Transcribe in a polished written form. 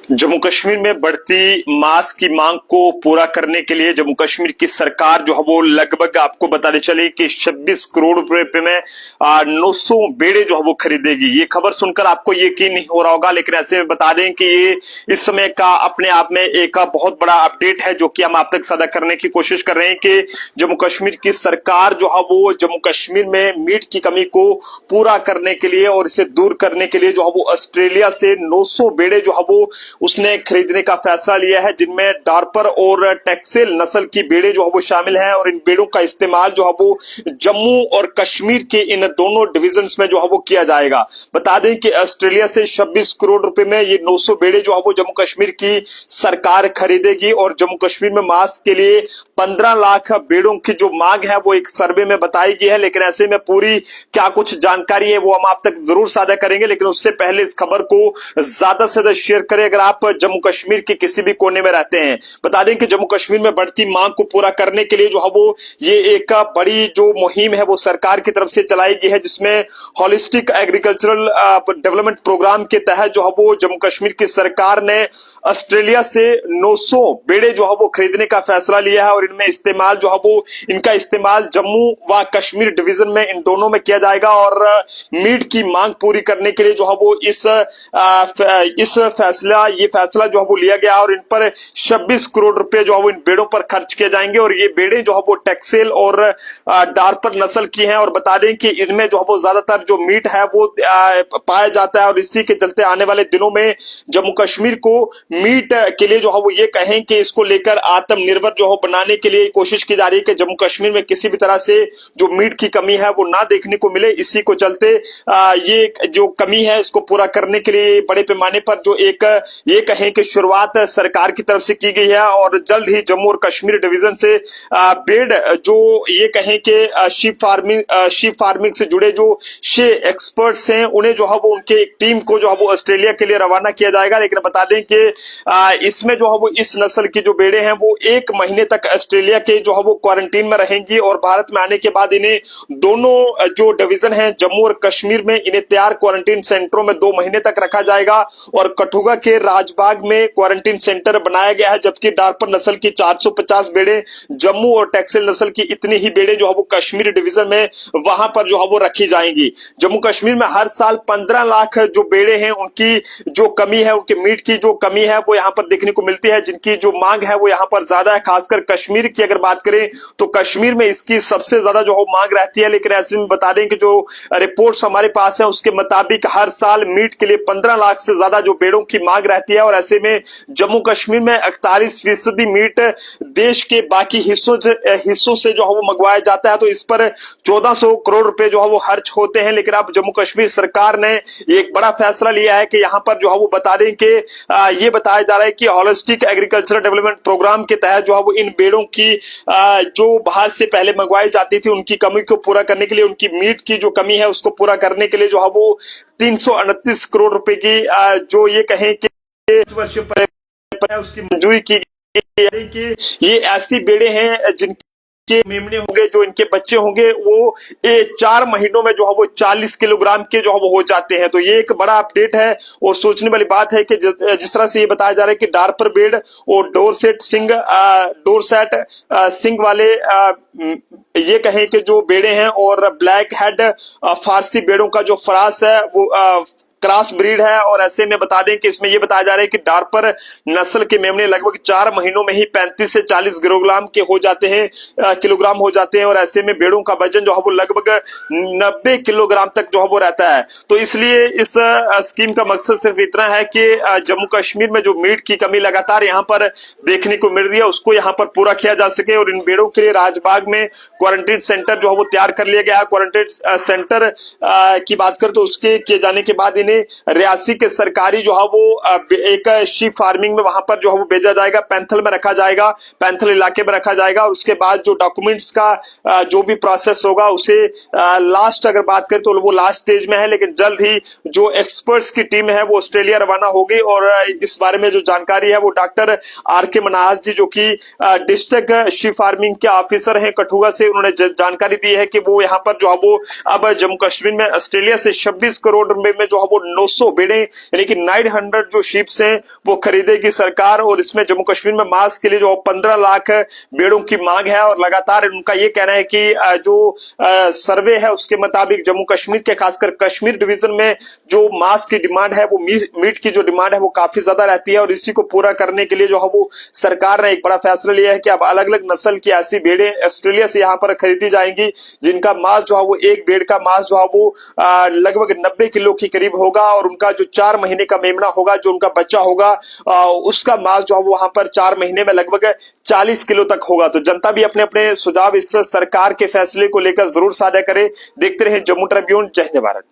जम्मू कश्मीर में बढ़ती मांस की मांग को पूरा करने के लिए जम्मू कश्मीर की सरकार जो है वो लगभग आपको बताने चले कि 26 करोड़ रुपए में 900 बेड़े जो है वो खरीदेगी। ये खबर सुनकर आपको यकीन नहीं हो रहा होगा, लेकिन ऐसे में बता दें कि ये इस समय का अपने आप में एक बहुत बड़ा अपडेट है जो कि हम आप तक साझा करने की कोशिश कर रहे हैं कि जम्मू कश्मीर की सरकार जो है वो जम्मू कश्मीर में मीट की कमी को पूरा करने के लिए और इसे दूर करने के लिए जो है वो ऑस्ट्रेलिया से 900 बेड़े जो है वो उसने खरीदने का फैसला लिया है, जिनमें डार्पर और टेक्सेल नस्ल की बेड़े जो है वो शामिल हैं और इन बेड़ों का इस्तेमाल जो है वो जम्मू और कश्मीर के इन दोनों डिविजन्स में जो है वो किया जाएगा। बता दें कि ऑस्ट्रेलिया से 26 करोड़ रुपए में ये 900 बेड़े जो है वो जम्मू कश्मीर की सरकार खरीदेगी और जम्मू कश्मीर में मांस के लिए 15 लाख बेड़ों की जो मांग है वो एक सर्वे में बताई गई है। लेकिन ऐसे में पूरी क्या कुछ जानकारी है वो हम आप तक जरूर साझा करेंगे, लेकिन उससे पहले इस खबर को ज्यादा से ज्यादा शेयर करें अगर आप जम्मू कश्मीर के किसी भी कोने में रहते हैं। बता दें कि जम्मू कश्मीर में बढ़ती मांग को पूरा करने के लिए जो है वो ये एक बड़ी जो मुहिम है वो सरकार की तरफ से चलाई गई है, जिसमें होलिस्टिक एग्रीकल्चरल डेवलपमेंट प्रोग्राम के तहत जो है वो जम्मू कश्मीर की सरकार ने ऑस्ट्रेलिया से 900 बेड़े जो है वो खरीदने का फैसला लिया है और इनमें इस्तेमाल जो है वो इनका इस्तेमाल जम्मू व कश्मीर डिवीजन में इन दोनों में किया जाएगा और मीट की मांग पूरी करने के लिए जो है वो ये फैसला जो है वो लिया गया और इन पर 26 करोड़ रुपए जो है वो इन बेड़ों पर खर्च किए जाएंगे और ये बेड़े जो है वो टेक्सेल और डार्पर नस्ल की हैं और बता दें कि इनमें जो है वो ज्यादातर जो मीट है वो पाया जाता है और इसी के चलते आने वाले दिनों में जम्मू कश्मीर को मीट के लिए जो है वो ये कहें कि इसको लेकर आत्मनिर्भर जो है बनाने के लिए कोशिश की जा रही है कि जम्मू कश्मीर में किसी भी तरह से जो मीट की कमी है वो ना देखने को मिले। इसी को चलते ये जो कमी है इसको पूरा करने के लिए बड़े पैमाने पर जो एक ये कहें कि शुरुआत सरकार की तरफ से की गई है और जल्द ही जम्मू और कश्मीर डिवीजन से बेड जो ये कहें कि शीप फार्मिंग से जुड़े जो 6 एक्सपर्ट्स हैं उन्हें जो है वो उनके एक टीम को जो है वो ऑस्ट्रेलिया के लिए रवाना किया जाएगा। लेकिन बता दें कि इसमें जो है वो इस नस्ल की जो बेड़े हैं वो 1 महीने तक ऑस्ट्रेलिया के जो है वो क्वारंटीन में रहेंगी और भारत में आने के बाद इन्हें दोनों जो डिवीजन हैं जम्मू और कश्मीर में इन्हें तैयार क्वारंटीन सेंटरों में 2 महीने तक रखा जाएगा और कठुआ के राजबाग में क्वारंटीन सेंटर बनाया गया है, जबकि डार्पर नस्ल की 450 बेड़े जम्मू और टेक्सेल नस्ल की इतनी ही बेड़े जो है वो कश्मीर डिवीजन में वहां पर जो है वो रखी जाएंगी। जम्मू कश्मीर में हर साल 15 लाख जो बेड़े हैं उनकी जो कमी है, उनके मीट की जो कमी है वो यहाँ पर देखने को मिलती है, जिनकी जो मांग है वो यहाँ पर ज्यादा है। खासकर कश्मीर की अगर बात करें तो कश्मीर में इसकी सबसे ज्यादा जो मांग रहती है। लेकिन ऐसे में बता दें कि जो रिपोर्ट्स हमारे पास है उसके मुताबिक हर साल मीट के लिए 15 लाख से ज्यादा जो बेड़ों की मांग रहती है और ऐसे में जम्मू कश्मीर में 41% मीट देश के बाकी हिस्सों से जो है वो मंगवाया जाता है, तो इस पर 1400 करोड़ रुपए जो है वो खर्च होते हैं। लेकिन अब जम्मू कश्मीर सरकार ने एक बड़ा फैसला लिया है कि यहाँ पर जो है वो बता दें कि ये बताया जा रहा है कि होलिस्टिक एग्रीकल्चर डेवलपमेंट प्रोग्राम के तहत जो है वो इन बेड़ों की जो बाहर से पहले मंगवाई जाती थी उनकी कमी को पूरा करने के लिए, उनकी मीट की जो कमी है उसको पूरा करने के लिए जो है वो 329 करोड़ रुपए की जो ये कहें कि वर्षीय उसकी मंजूरी की गई कि ये ऐसी बेड़े हैं जिनके मेमने होंगे, जो इनके बच्चे होंगे वो 4 महीनों में जो है वो 40 किलोग्राम के जो है वो हो जाते हैं। तो ये एक बड़ा अपडेट है और सोचने वाली बात है कि जिस तरह से ये बताया जा रहा है कि डार्पर बेड़ और डोरसेट सिंग वाले ये कहें कि जो बेड़े हैं और ब्लैक हेड फारसी बेड़ों का जो फरास है वो क्रॉस ब्रीड है और ऐसे में बता दें कि इसमें यह बताया जा रहा है कि डार्पर नस्ल के मेमने लगभग 4 महीनों में ही 35 से 40 किलोग्राम हो जाते हैं और ऐसे में बेड़ों का वजन जो है वो लगभग 90 किलोग्राम तक जो है वो रहता है। तो इसलिए इस स्कीम का मकसद सिर्फ इतना है कि जम्मू कश्मीर में जो मीट की कमी लगातार यहाँ पर देखने को मिल रही है उसको यहाँ पर पूरा किया जा सके और इन बेड़ों के लिए राजबाग में क्वारंटीन सेंटर जो है वो तैयार कर लिया गया है। क्वारंटीन सेंटर की बात करें तो उसके किए जाने के बाद इन्हें रियासी के सरकारी जो है वो एक शीप फार्मिंग में वहां पर जो है वो भेजा जाएगा, पैंथल में रखा जाएगा, पैंथल इलाके में रखा जाएगा और उसके बाद जो डॉक्यूमेंट्स का जो भी प्रोसेस होगा उसे लास्ट अगर बात करें तो वो लास्ट स्टेज में है। लेकिन जल्द ही जो एक्सपर्ट्स की टीम है वो ऑस्ट्रेलिया रवाना होगी और इस बारे में जो जानकारी है वो डॉक्टर आर.के. मनास जी जो कि डिस्ट्रिक्ट शीप फार्मिंग के ऑफिसर हैं कठुआ से, उन्होंने जानकारी दी है कि वो यहाँ पर जो है वो अब जम्मू कश्मीर में ऑस्ट्रेलिया से 26 करोड़ रुपए में जो है वो वो 900 भेड़ें यानी कि 900 जो शीप्स हैं वो खरीदेगी सरकार। और इसमें जम्मू कश्मीर में मांस के लिए जो 15 लाख भेड़ों की मांग है। और लगातार उनका ये कहना है कि जो सर्वे है उसके मुताबिक जम्मू कश्मीर के खासकर कश्मीर डिवीजन में जो मांस की डिमांड है वो मीट की जो डिमांड है वो काफी ज्यादा रहती है। और इसी को पूरा करने के लिए जो है वो सरकार ने एक बड़ा फैसला लिया है कि अब अलग अलग नस्ल की ऐसी भेड़ें ऑस्ट्रेलिया से यहाँ पर खरीदी जाएंगी जिनका मांस जो है वो एक भेड़ का मांस जो है वो लगभग 90 किलो के करीब होगा। और उनका जो 4 महीने का मेमना होगा, जो उनका बच्चा होगा, उसका मांस जो है वो वहां पर 4 महीने में लगभग 40 किलो तक होगा। तो जनता भी अपने अपने सुझाव इस सरकार के फैसले को लेकर जरूर साझा करे। देखते रहे जम्मू ट्रिब्यून। जय हिंद भारत।